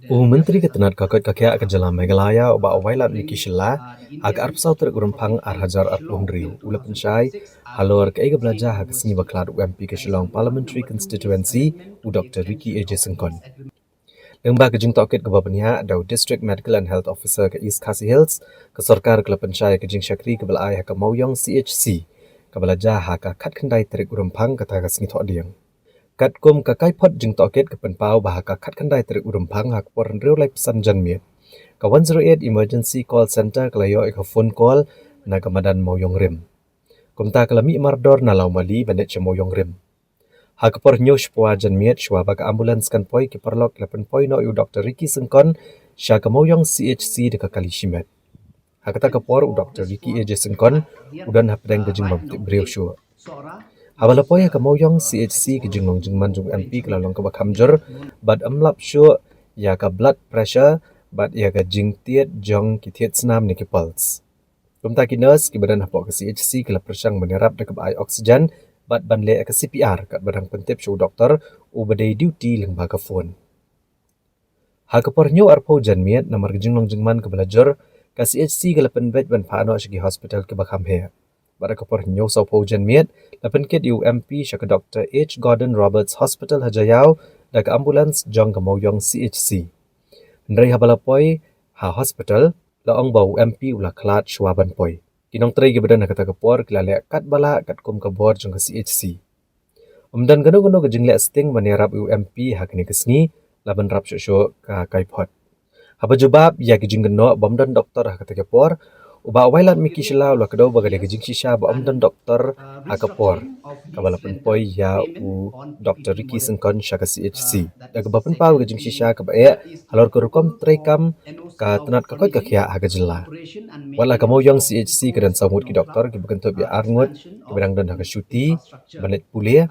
Menteri ke Tnad Koit ke Khiah ke jalan Meghalaya uba awailat miki shela agar arpsau tergurumpang hajar arpuluh riu ula pensyai halor ke belajar hak seni baklat UMP ke Shillong Parliamentary Constituency u Dr. Ricky AJ Syngkon. Lembah ke Tohkit ke Babania ada District Medical and Health Officer ke East Khasi Hills ke Sarkar ke pensyai ke Syakri ke belai hak Mauyong CHC ke belajar hak kat kendai tergurumpang ke taga seni tok diang. Kat kum ka Kaiphot Tohkit ke penpau bahaka kat kandai terik urumpang hak poran riu lai pesan janmiet. Ka 108 Emergency Call Center kelayo ika phone call na kamadan Mauyong Rim. Kumta kalami mardor na lau mali bandet cha Mauyong Rim. Hak por nyo shpua janmiet shwa baka ambulans kan poi ki perlok lepen poi no yu Dr. Ricky Syngkon sya ka Mauyong CHC deka kali shimet. Hak ta ka por u Dr. Ricky AJ Syngkon udan hapdeng gejing mamtik beriu shua. Abalapoy ka Mauyong CHC ke jinglong jingman jung MP ke lalong ke bakhamjur bad amlap syu ya ka blood pressure bad ya ka jingtiet jong ki tiet snam ni ki pulse. Kumta ki nurse ki badan hapok ke CHC ke la persang menerap de ke ai oksigen bad banle ke CPR kat badang pentip syu doktor u badai duty leng ba ka phone. Ha ka pornyo arpo janmiet namar ke jinglong jingman ke belajur ka CHC ke la penbet ban phano sigi hospital ke bakhamhe. Pada kapor nyo sa po janmiet lapan kit UMP sya ke Dr. H. Gordon Roberts Hospital Hajayau da ke ambulans jong ke Mauyong CHC. Ndrai habalapoy ha hospital laong bau UMP ulah klat shwaban poi. Kinong trai ke badan kata kapor kilale kat bala kat kum ke bor jong ke CHC. Dan gano-gano ke jingle sting manerap UMP hak ni kesni laban rap syo ka Kaiphot. Haba jebab ya ke jinggeno bomdan doktor hak kata kapor uba wailat miki shila ula kedau baga de jing shisha ba omdan doktor hakapor kabala penpoi ya u Dr. Ricky Syngkon sya ka CHC da ke bapen pau jing shisha ka bae halor ke rukom trekam ka Tnad ka Koit ka Khiah ha jela wala ka Mauyong CHC ke dan samut ki doktor ki bekentup ya arngut ke bedang dan ha syuti banet pulia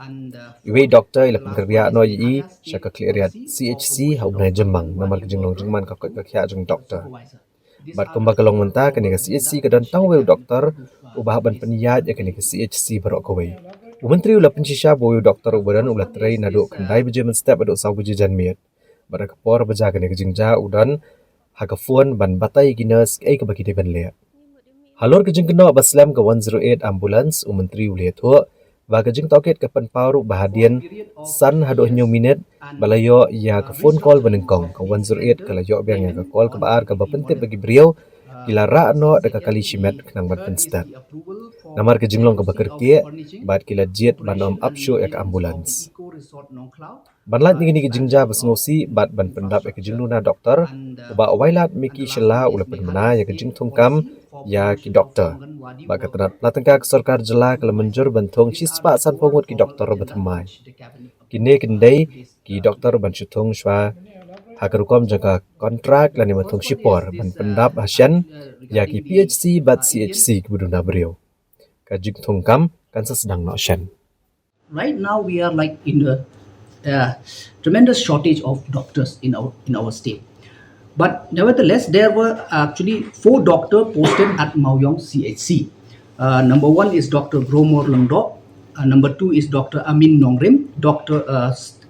iwe doktor ila penkerja no yi sya ka cleariat CHC ha unai jembang namar ke jinglong jingman ka Koit ka Khiah jung doktor. Bat kembang kelong mentah kini ke CHC ke dan tangwil doktor ubah ban peniyat ya kini ke CHC barok kawai. Menteri ulah pensisha boyu doktor ubadan ulah terai naduk kendai bejaman step aduk saw beja janmiet. Pada kepor beja kini ke jingja udan hakafuan ban batai ginas ke bagi de ban le. Halor ke jingkeno baslam ke 108 ambulans menteri ulah tu ba ke jing Tohkit ke penparu bahadian san haduh nyu minit balayo ya ke phone call benengkong ke 108 ke layo biang ya ke call ke baar ke bapentip bagi beliau kilara no deka kali shimet kenang ban penstat namar ke jinglong ke bakerkie bat kila jet banom upshow ya ke ambulans banlat ni ke jingja basngosi bat ban pendap ya ke jingluna doktor uba wailat miki shela ula penmena ya ke jing tungkam ya ki doktor ba ka Tnad latengka ke sarkar jela ke menjur bentung sispa san pongut ki doktor bethamai kini kendai ki doktor ban syutung shwa hakarukom jangka kontrak lani bentung shipor ban pendap hasyan ya ki PHC bat CHC ki buduna beriau ka jing tungkam kan sedang no syan. Right now we are like in a tremendous shortage of doctors in our state. But nevertheless, there were actually 4 doctors posted at Mauyong CHC. Number 1 is Dr. Gromor Lengdok. Number 2 is Dr. Amin Nongrim.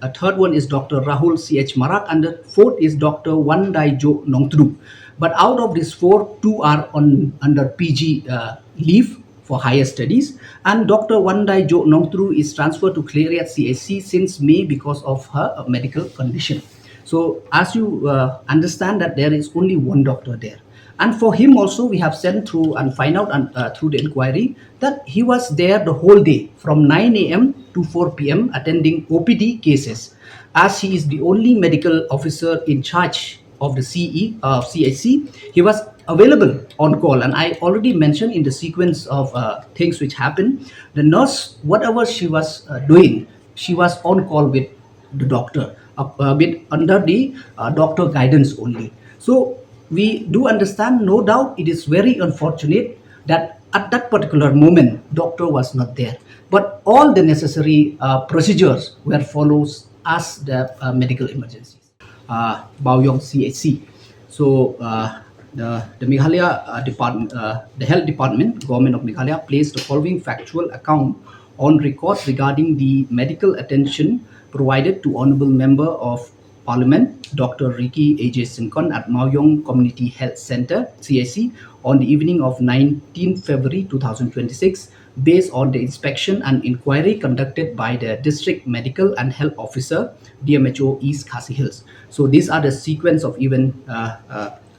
A third one is Dr. Rahul CH Marak. And the fourth is Dr. Wandai Jo Nongtru. But out of these 4, 2 are under PG leave for higher studies. And Dr. Wandai Jo Nongtru is transferred to Khiah CHC since May because of her medical condition. So as you understand that there is only one doctor there. And for him also we have sent through and find out through the inquiry that he was there the whole day from 9 a.m. to 4 p.m. attending OPD cases. As he is the only medical officer in charge of the CHC, he was available on call. And I already mentioned in the sequence of things which happened, the nurse, whatever she was doing, she was on call with the doctor. Under the doctor guidance only. So we do understand, no doubt it is very unfortunate that at that particular moment doctor was not there, but all the necessary procedures were followed as the medical emergencies. Mauyong CHC. So the Meghalaya department, the health department, government of Meghalaya placed the following factual account on record regarding the medical attention provided to honorable member of Parliament, Dr. Ricky A.J. Syngkon at Maoyong Community Health Center, CIC, on the evening of 19 February 2026, based on the inspection and inquiry conducted by the District Medical and Health Officer, DMHO East Khasi Hills. So these are the sequence of event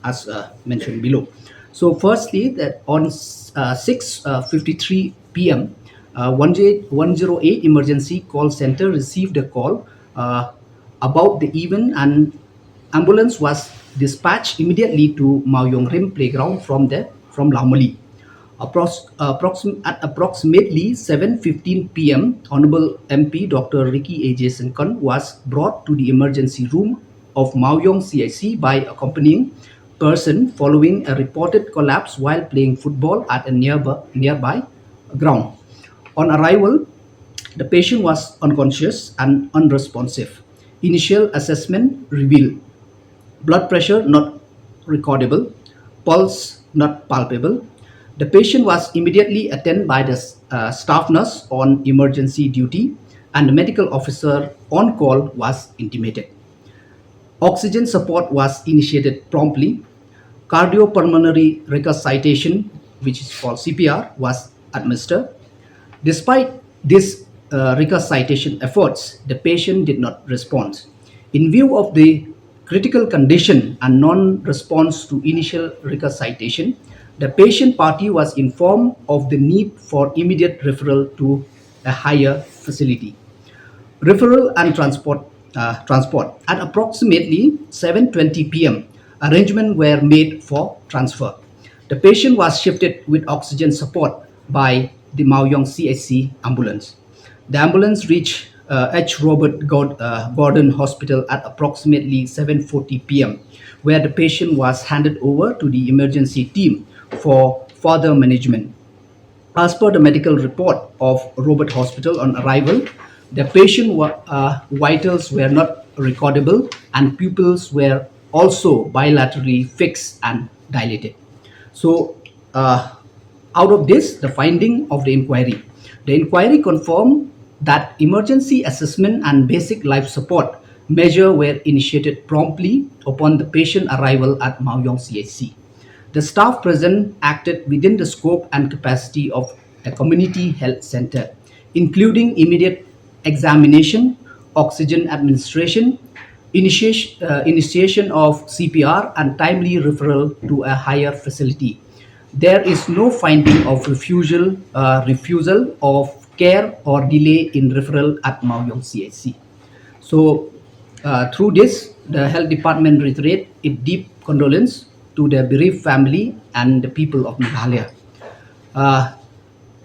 as mentioned below. So firstly, that on 6:53 p.m., 108 emergency call center received a call about the event, and ambulance was dispatched immediately to Maoyong Rim Playground from Laumali. At approximately 7:15 p.m., Honorable MP Dr. Ricky A.J. Syngkon was brought to the emergency room of Maoyong CIC by accompanying person following a reported collapse while playing football at a nearby ground. On arrival, the patient was unconscious and unresponsive. Initial assessment revealed blood pressure not recordable, pulse not palpable. The patient was immediately attended by the staff nurse on emergency duty, and the medical officer on call was intimated. Oxygen support was initiated promptly. Cardiopulmonary resuscitation, which is called CPR, was administered. Despite these resuscitation efforts, the patient did not respond. In view of the critical condition and non-response to initial resuscitation, the patient party was informed of the need for immediate referral to a higher facility. Referral and transport. At approximately 7:20 p.m., arrangements were made for transfer. The patient was shifted with oxygen support by the Maoyong CHC ambulance. The ambulance reached H. Robert Gordon Hospital at approximately 7:40 p.m., where the patient was handed over to the emergency team for further management. As per the medical report of Robert Hospital on arrival, the patient vitals were not recordable and pupils were also bilaterally fixed and dilated. So, out of this, the finding of the inquiry confirmed that emergency assessment and basic life support measures were initiated promptly upon the patient arrival at Maoyong CHC. The staff present acted within the scope and capacity of a community health center, including immediate examination, oxygen administration, initiation of CPR, and timely referral to a higher facility. There is no finding of refusal of care or delay in referral at Maoyong CHC. So, through this, the health department reiterates its deep condolence to the bereaved family and the people of Meghalaya.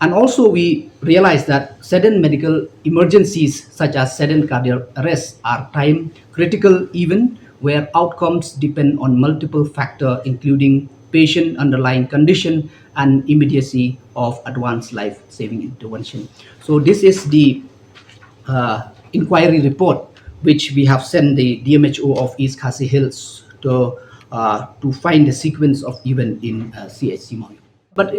And also, we realize that sudden medical emergencies such as sudden cardiac arrest are time critical even where outcomes depend on multiple factors, including patient underlying condition and immediacy of advanced life-saving intervention. So this is the inquiry report which we have sent the DMHO of East Khasi Hills to find the sequence of event in CHC Maoyong. But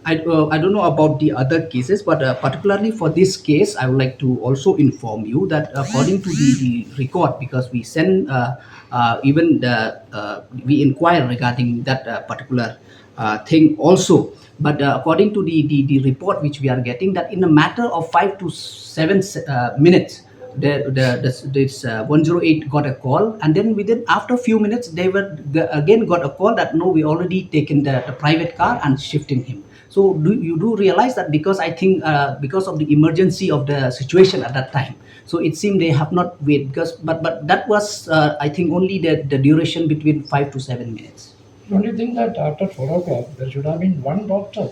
I don't know about the other cases, but particularly for this case, I would like to also inform you that according to the record, because we send even we inquire regarding that particular thing also. But according to the report which we are getting, that in a matter of 5 to 7 minutes, this 108 got a call, and then within after a few minutes again got a call that no, we already taken the private car and shifting him. So you do realize that, because I think because of the emergency of the situation at that time, so it seemed they have not wait, because but that was I think only the duration between 5 to 7 minutes. Don't you think that after 4 o'clock there should have been one doctor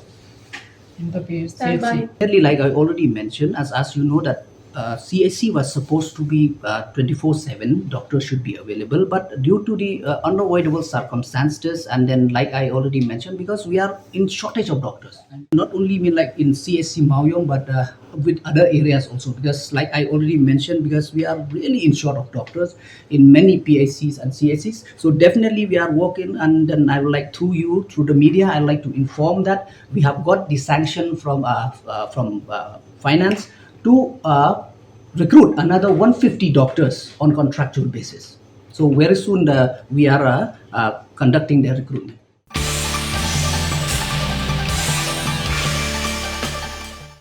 in the CHC? Clearly, like I already mentioned, as you know, that CHC was supposed to be 24/7, doctors should be available, but due to the unavoidable circumstances, and then like I already mentioned, because we are in shortage of doctors, and not only mean like in CHC Maoyong, but with other areas also, because like I already mentioned, because we are really in short of doctors in many PICs and CHCs. So definitely we are working, and then I would like through the media, I would like to inform that we have got the sanction from finance to recruit another 150 doctors on contractual basis. So very soon we are conducting the recruitment.